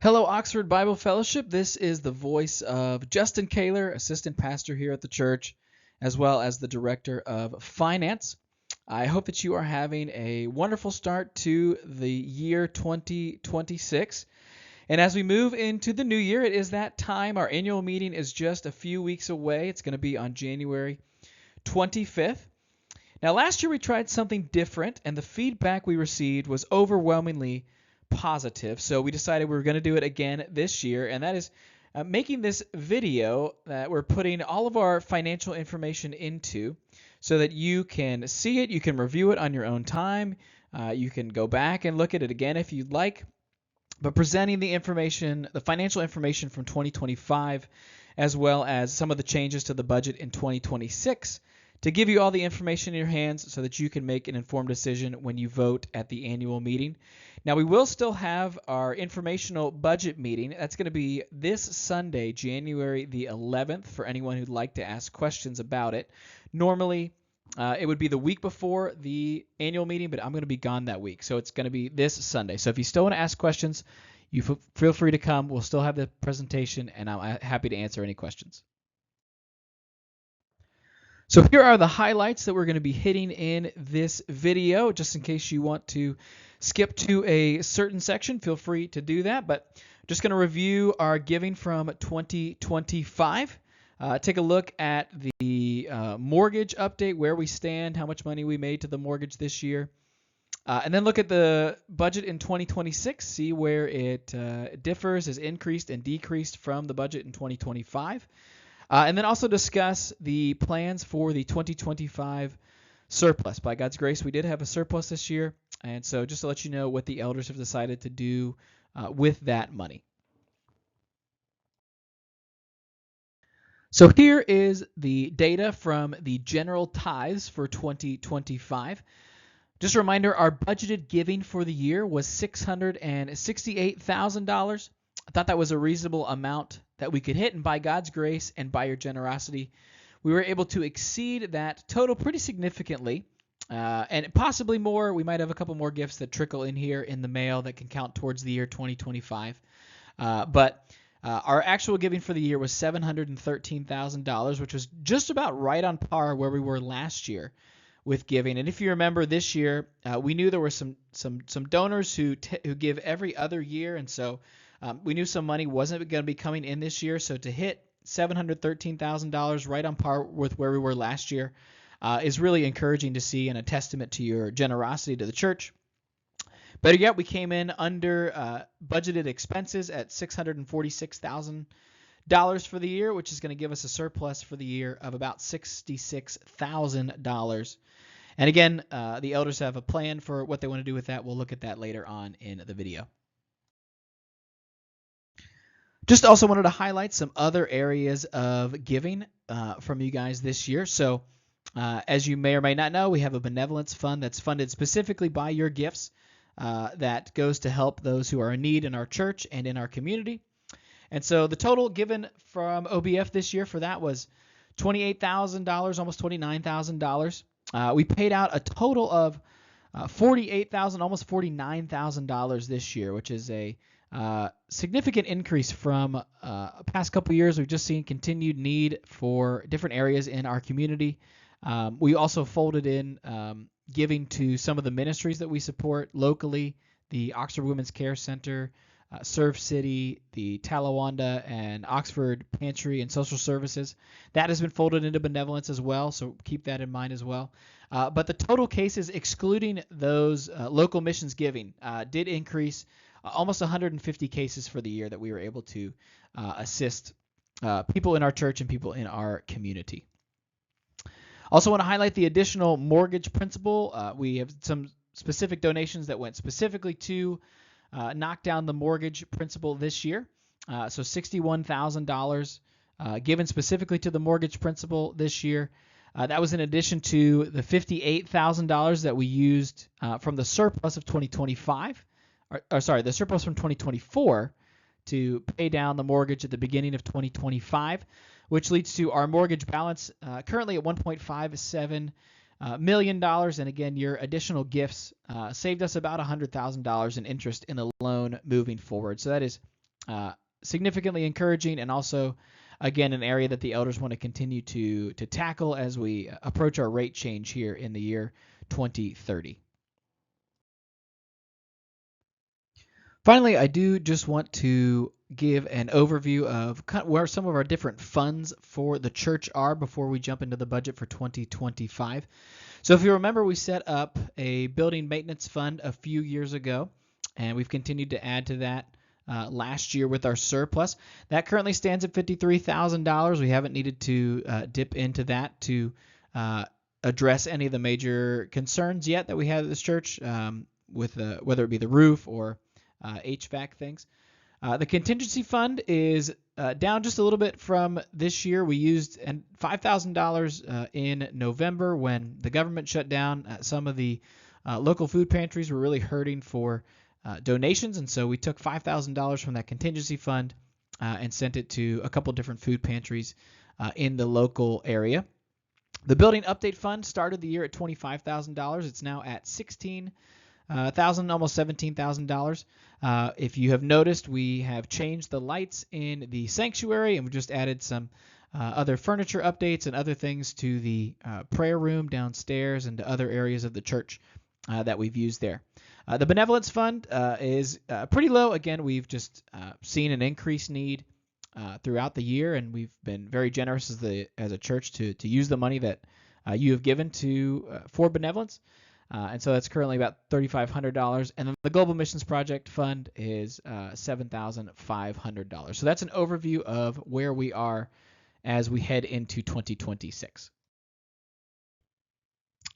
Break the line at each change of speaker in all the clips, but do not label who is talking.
Hello, Oxford Bible Fellowship. This is the voice of Justin Kailer, assistant pastor here at the church, as well as the director of finance. I hope that you are having a wonderful start to the year 2026. And as we move into the new year, it is that time. Our annual meeting is just a few weeks away. It's going to be on January 25th. Now, last year we tried something different, and the feedback we received was overwhelmingly positive. So we decided we were going to do it again this year, and that is making this video that we're putting all of our financial information into so that you can see it, you can review it on your own time, you can go back and look at it again if you'd like, but presenting the information, the financial information from 2025, as well as some of the changes to the budget in 2026, to give you all the information in your hands so that you can make an informed decision when you vote at the annual meeting. Now, we will still have our informational budget meeting. That's going to be this Sunday, January the 11th, for anyone who'd like to ask questions about it. Normally, it would be the week before the annual meeting, but I'm going to be gone that week, so it's going to be this Sunday. So if you still want to ask questions, you feel free to come. We'll still have the presentation, and I'm happy to answer any questions. So here are the highlights that we're going to be hitting in this video. Just in case you want to skip to a certain section, feel free to do that. But just going to review our giving from 2025. Take a look at the mortgage update, where we stand, how much money we made to the mortgage this year. And then look at the budget in 2026, see where it differs, has increased and decreased from the budget in 2025. And then also discuss the plans for the 2025 surplus. By God's grace, we did have a surplus this year, and so just to let you know what the elders have decided to do with that money. So here is the data from the General Tithes for 2025. Just a reminder, our budgeted giving for the year was $668,000. I thought that was a reasonable amount that we could hit, and by God's grace and by your generosity, we were able to exceed that total pretty significantly, and possibly more. We might have a couple more gifts that trickle in here in the mail that can count towards the year 2025. But our actual giving for the year was $713,000, which was just about right on par where we were last year with giving. And if you remember, this year we knew there were some donors who give every other year, and so we knew some money wasn't going to be coming in this year. So to hit $713,000 right on par with where we were last year is really encouraging to see, and a testament to your generosity to the church. Better yet, we came in under budgeted expenses at $646,000 for the year, which is going to give us a surplus for the year of about $66,000. And again, the elders have a plan for what they want to do with that. We'll look at that later on in the video. Just also wanted to highlight some other areas of giving from you guys this year. So as you may or may not know, we have a benevolence fund that's funded specifically by your gifts that goes to help those who are in need in our church and in our community. And so the total given from OBF this year for that was $28,000, almost $29,000. We paid out a total of $48,000, almost $49,000 this year, which is a significant increase from past couple years. We've just seen continued need for different areas in our community. We also folded in giving to some of the ministries that we support locally, the Oxford Women's Care Center, Serve City, the Talawanda and Oxford Pantry and Social Services. That has been folded into benevolence as well, so keep that in mind as well. But the total cases, excluding those local missions giving, did increase almost 150 cases for the year that we were able to assist people in our church and people in our community. Also want to highlight the additional mortgage principal. We have some specific donations that went specifically to knock down the mortgage principal this year. So $61,000 given specifically to the mortgage principal this year. That was in addition to the $58,000 that we used from the surplus of 2025. The surplus from 2024 to pay down the mortgage at the beginning of 2025, which leads to our mortgage balance currently at $1.57 million. And again, your additional gifts saved us about $100,000 in interest in the loan moving forward. So that is significantly encouraging, and also, again, an area that the elders want to continue to tackle as we approach our rate change here in the year 2030. Finally, I do just want to give an overview of where some of our different funds for the church are before we jump into the budget for 2025. So if you remember, we set up a building maintenance fund a few years ago, and we've continued to add to that last year with our surplus. That currently stands at $53,000. We haven't needed to dip into that to address any of the major concerns yet that we have at this church, with whether it be the roof or HVAC things. The contingency fund is down just a little bit from this year. We used $5,000 in November when the government shut down. Some of the local food pantries were really hurting for donations, and so we took $5,000 from that contingency fund and sent it to a couple different food pantries in the local area. The building update fund started the year at $25,000. It's now at $16,000, almost $17,000. If you have noticed, we have changed the lights in the sanctuary, and we just added some other furniture updates and other things to the prayer room downstairs and to other areas of the church that we've used there. The benevolence fund is pretty low. Again, we've just seen an increased need throughout the year, and we've been very generous as a church to use the money that you have given for benevolence. And so that's currently about $3,500. And then the Global Missions Project Fund is $7,500. So that's an overview of where we are as we head into 2026.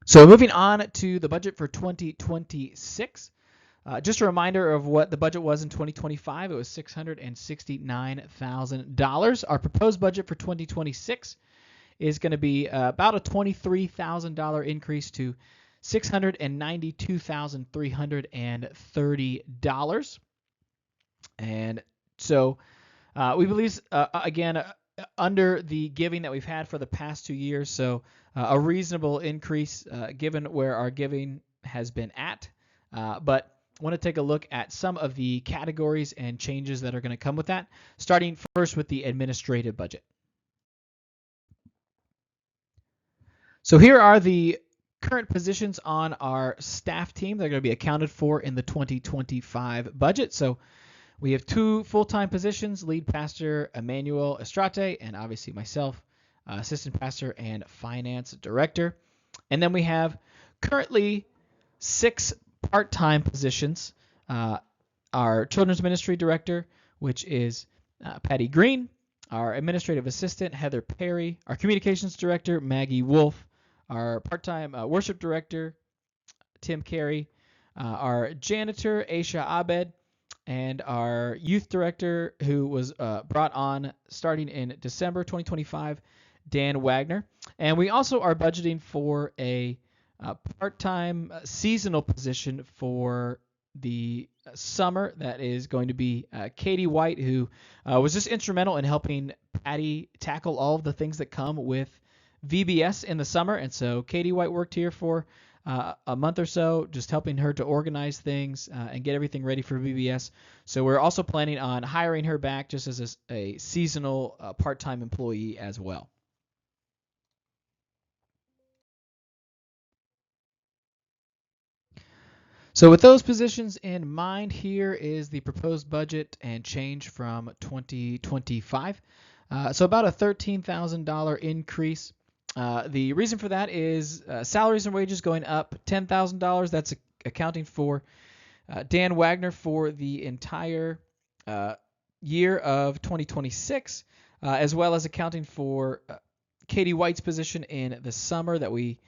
So moving on to the budget for 2026. Just a reminder of what the budget was in 2025. It was $669,000. Our proposed budget for 2026 is going to be about a $23,000 increase to $692,330. And so we believe, again, under the giving that we've had for the past 2 years, so a reasonable increase given where our giving has been at. But I want to take a look at some of the categories and changes that are going to come with that, starting first with the administrative budget. So here are the current positions on our staff team. They're going to be accounted for in the 2025 budget. So we have 2 full-time positions, lead pastor Emmanuel Estrate, and obviously myself, assistant pastor and finance director. And then we have currently 6 part-time positions. Our children's ministry director, which is Patty Green, our administrative assistant, Heather Perry, our communications director, Maggie Wolf, our part-time worship director, Tim Carey, our janitor, Aisha Abed, and our youth director, who was brought on starting in December 2025, Dan Wagner. And we also are budgeting for a part-time seasonal position for the summer. That is going to be Katie White, who was just instrumental in helping Patty tackle all of the things that come with VBS in the summer. And so Katie White worked here for a month or so, just helping her to organize things and get everything ready for VBS. So we're also planning on hiring her back just as a seasonal part-time employee as well. So with those positions in mind, here is the proposed budget and change from 2025. So about a $13,000 increase. The reason for that is salaries and wages going up $10,000. That's accounting for Dan Wagner for the entire year of 2026, as well as accounting for Katie White's position in the summer that we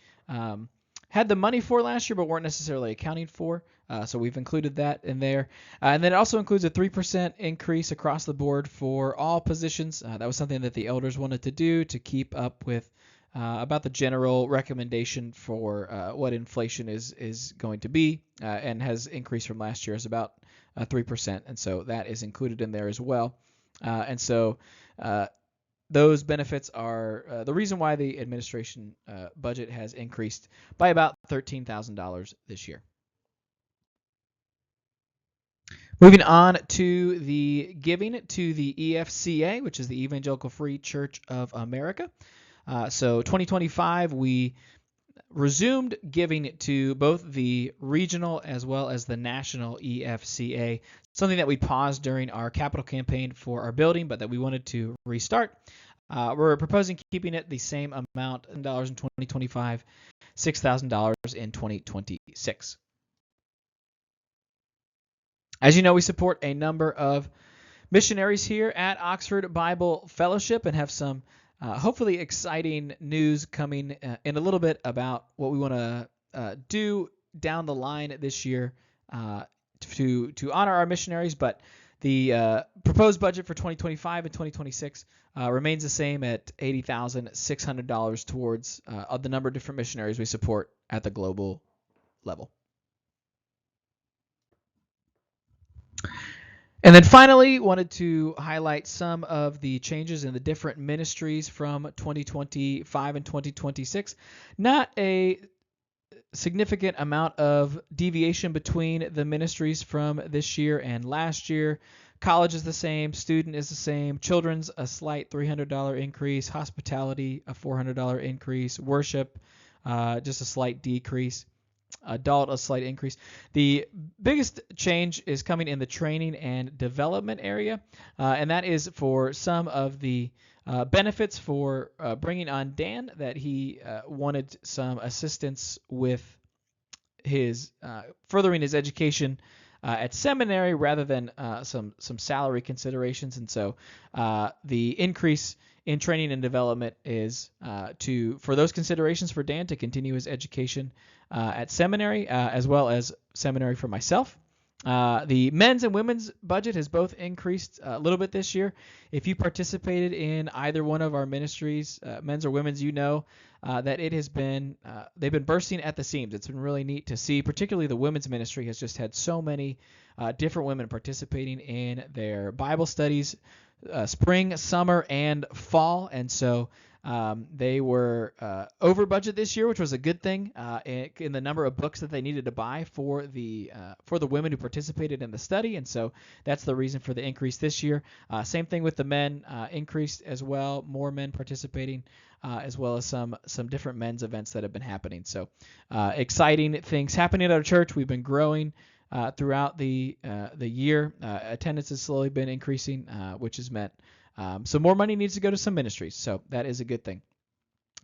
had the money for last year but weren't necessarily accounting for. So we've included that in there. And then it also includes a 3% increase across the board for all positions. That was something that the elders wanted to do to keep up with about the general recommendation for what inflation is going to be, and has increased from last year is about 3%. And so that is included in there as well. And so those benefits are the reason why the administration budget has increased by about $13,000 this year. Moving on to the giving to the EFCA, which is the Evangelical Free Church of America. So 2025, we resumed giving to both the regional as well as the national EFCA, something that we paused during our capital campaign for our building, but that we wanted to restart. We're proposing keeping it the same amount, $1,000 in 2025, $6,000 in 2026. As you know, we support a number of missionaries here at Oxford Bible Fellowship and have some hopefully exciting news coming in a little bit about what we want to do down the line this year to honor our missionaries. But the proposed budget for 2025 and 2026 remains the same at $80,600 towards the number of different missionaries we support at the global level. And then finally, wanted to highlight some of the changes in the different ministries from 2025 and 2026. Not a significant amount of deviation between the ministries from this year and last year. College is the same, student is the same, children's a slight $300 increase, hospitality a $400 increase, worship just a slight decrease. Adult a slight increase. The biggest change is coming in the training and development area, and that is for some of the benefits for bringing on Dan, that he wanted some assistance with his furthering his education at seminary rather than some salary considerations, and so the increase in training and development is for those considerations for Dan to continue his education at seminary, as well as seminary for myself. The men's and women's budget has both increased a little bit this year. If you participated in either one of our ministries, men's or women's, you know that it has been they've been bursting at the seams. It's been really neat to see, particularly the women's ministry has just had so many different women participating in their Bible studies, spring, summer, and fall, and so they were over budget this year, which was a good thing in the number of books that they needed to buy for the women who participated in the study, and so that's the reason for the increase this year. Same thing with the men, increased as well, more men participating, as well as some different men's events that have been happening. So exciting things happening at our church. We've been growing throughout the year. Attendance has slowly been increasing, which has meant so more money needs to go to some ministries. So that is a good thing.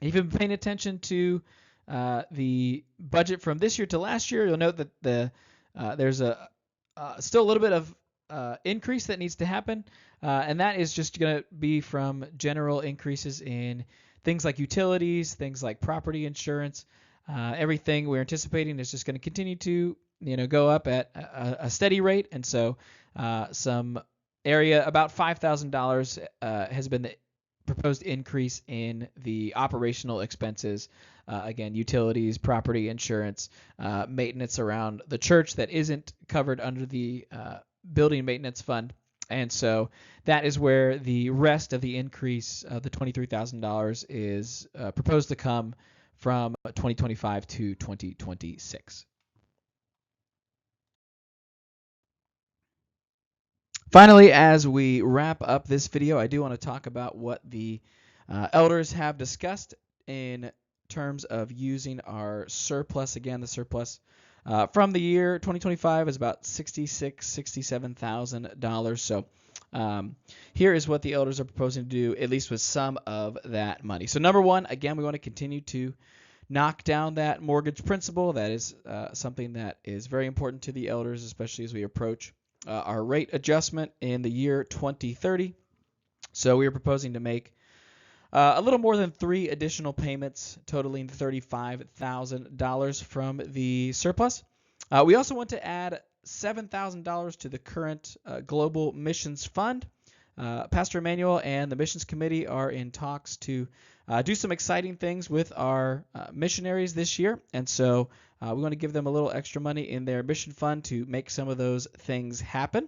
If you've been paying attention to the budget from this year to last year, you'll note that there's still a little bit of increase that needs to happen, and that is just going to be from general increases in things like utilities, things like property insurance. Everything we're anticipating is just going to continue to go up at a steady rate, and so some area about $5,000 has been the proposed increase in the operational expenses. Again, utilities, property insurance, maintenance around the church that isn't covered under the building maintenance fund. And so that is where the rest of the increase of the $23,000 is proposed to come from 2025 to 2026. Finally, as we wrap up this video, I do want to talk about what the elders have discussed in terms of using our surplus. Again, the surplus from the year 2025 is about $66,000, $67,000. So here is what the elders are proposing to do, at least with some of that money. So number one, again, we want to continue to knock down that mortgage principal. That is something that is very important to the elders, especially as we approach our rate adjustment in the year 2030. So we are proposing to make a little more than 3 additional payments, totaling $35,000 from the surplus. We also want to add $7,000 to the current Global Missions Fund. Pastor Emmanuel and the Missions Committee are in talks to do some exciting things with our missionaries this year, and so we want to give them a little extra money in their mission fund to make some of those things happen.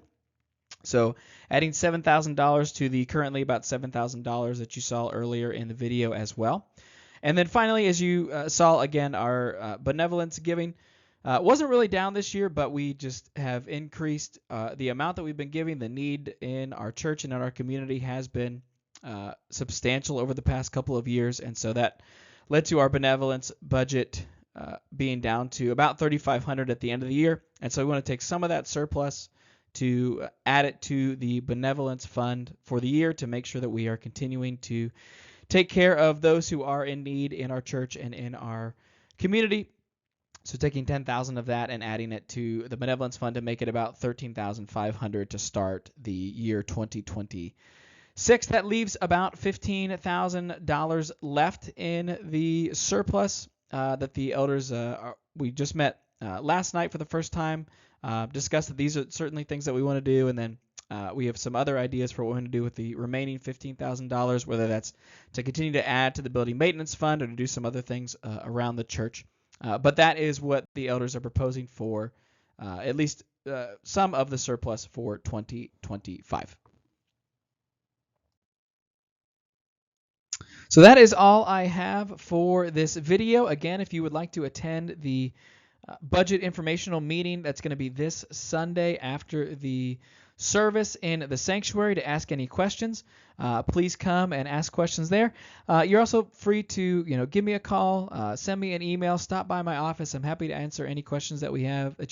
So adding $7,000 to the currently about $7,000 that you saw earlier in the video as well. And then finally, as you saw again, our benevolence giving, Wasn't really down this year, but we just have increased the amount that we've been giving. The need in our church and in our community has been substantial over the past couple of years, and so that led to our benevolence budget being down to about $3,500 at the end of the year. And so we want to take some of that surplus to add it to the benevolence fund for the year to make sure that we are continuing to take care of those who are in need in our church and in our community. So taking $10,000 of that and adding it to the benevolence fund to make it about $13,500 to start the year 2026. That leaves about $15,000 left in the surplus that the elders we just met last night for the first time. Discussed that these are certainly things that we want to do, and then we have some other ideas for what we want to do with the remaining $15,000, whether that's to continue to add to the building maintenance fund or to do some other things around the church. But that is what the elders are proposing for at least some of the surplus for 2025. So that is all I have for this video. Again, if you would like to attend the budget informational meeting that's going to be this Sunday after the service in the sanctuary to ask any questions, please come and ask questions there. You're also free to give me a call, send me an email, stop by my office. I'm happy to answer any questions that you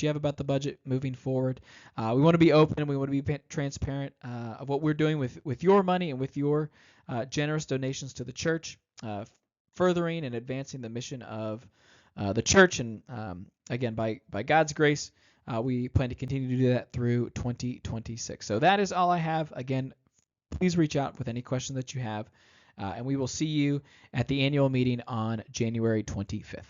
have about the budget moving forward. We want to be open and we want to be transparent of what we're doing with your money and with your generous donations to the church, furthering and advancing the mission of the church. And again, by God's grace, we plan to continue to do that through 2026. So that is all I have. Again, please reach out with any questions that you have, and we will see you at the annual meeting on January 25th.